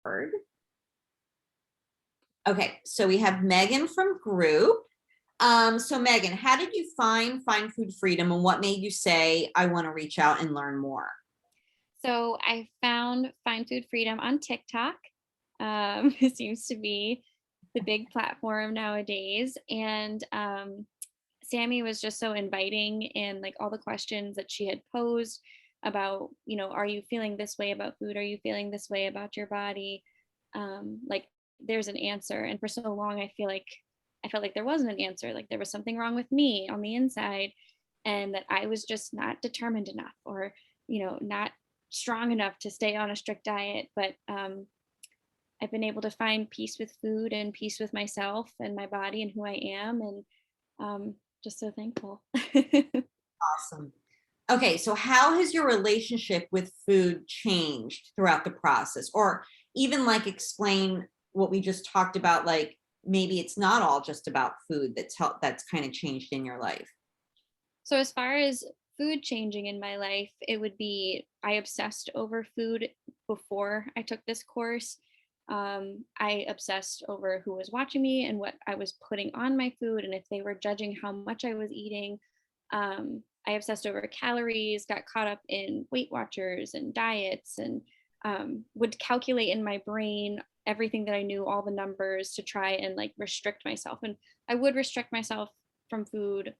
Hartford. Okay, so we have Megan from group. So Megan, how did you find Food Freedom, and what made you say, I want to reach out and learn more? So I found Find Food Freedom on TikTok. It seems to be the big platform nowadays. And Sammy was just so inviting, and like all the questions that she had posed about, are you feeling this way about food? Are you feeling this way about your body? Like there's an answer. And for so long, I felt like there wasn't an answer. Like there was something wrong with me on the inside, and that I was just not determined enough, or not strong enough to stay on a strict diet. But I've been able to find peace with food and peace with myself and my body and who I am, and just so thankful. Awesome. Okay, so how has your relationship with food changed throughout the process? Or even like explain what we just talked about, like maybe it's not all just about food that's kind of changed in your life. So as far as food changing in my life, it would be I obsessed over food before I took this course. I obsessed over who was watching me and what I was putting on my food, and if they were judging how much I was eating. I obsessed over calories, got caught up in Weight Watchers and diets, and would calculate in my brain everything that I knew, all the numbers, to try and like restrict myself. And I would restrict myself from food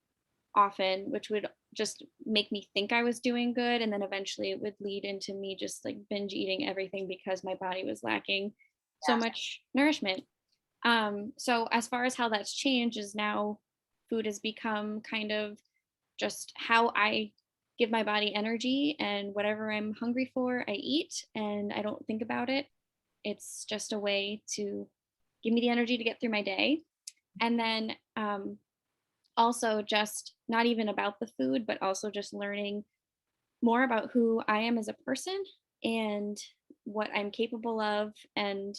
often, which would just make me think I was doing good. And then eventually it would lead into me just like binge eating everything because my body was lacking so Yes. much nourishment. So as far as how that's changed is now food has become kind of just how I give my body energy, and whatever I'm hungry for, I eat and I don't think about it. It's just a way to give me the energy to get through my day. And then also just not even about the food, but also just learning more about who I am as a person and what I'm capable of, and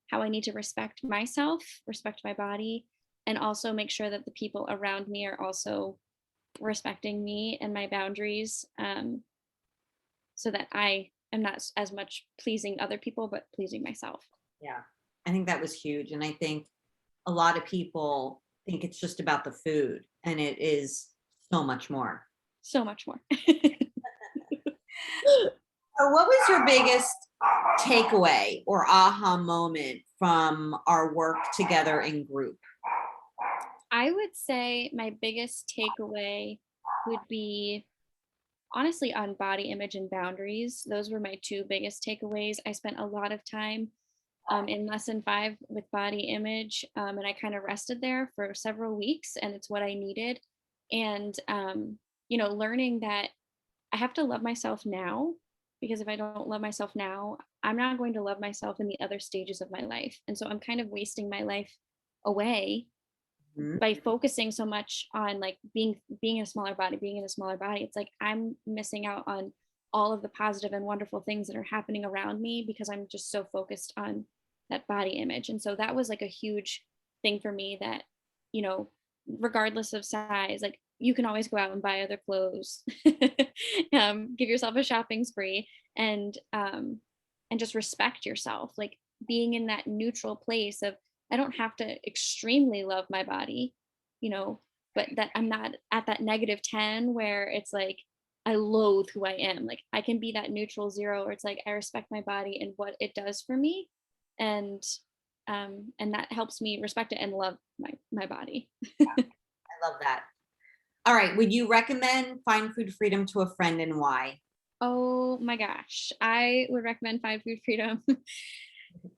how I need to respect myself, respect my body, and also make sure that the people around me are also respecting me and my boundaries, so that I am not as much pleasing other people, but pleasing myself. Yeah. I think that was huge. And I think a lot of people think it's just about the food, and it is so much more. So much more. So what was your biggest takeaway or aha moment from our work together in group? I would say my biggest takeaway would be honestly on body image and boundaries. Those were my two biggest takeaways. I spent a lot of time in lesson 5 with body image, and I kind of rested there for several weeks, and it's what I needed. And learning that I have to love myself now, because if I don't love myself now, I'm not going to love myself in the other stages of my life. And so I'm kind of wasting my life away Mhm. by focusing so much on like being in a smaller body, being in a smaller body. It's like I'm missing out on all of the positive and wonderful things that are happening around me because I'm just so focused on that body image. And so that was like a huge thing for me, that you know regardless of size, like you can always go out and buy other clothes. Give yourself a shopping spree, and just respect yourself, like being in that neutral place of I don't have to extremely love my body, you know, but that I'm not at that -10 where it's like I loathe who I am. Like I can be that neutral 0 where it's like I respect my body and what it does for me, and and that helps me respect it and love my body. I love that. All right. Would you recommend Find Food Freedom to a friend, and why? Oh my gosh, I would recommend Find Food Freedom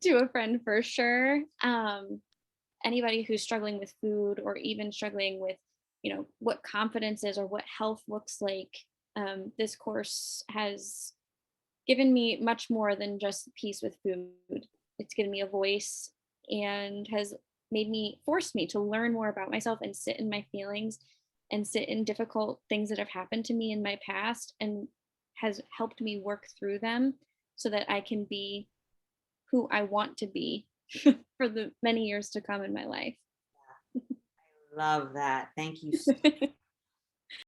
to a friend for sure. Anybody who's struggling with food, or even struggling with what confidence is or what health looks like, this course has given me much more than just peace with food. It's given me a voice, and has forced me to learn more about myself and sit in my feelings and sit in difficult things that have happened to me in my past, and has helped me work through them so that I can be who I want to be for the many years to come in my life. Love that. Thank you.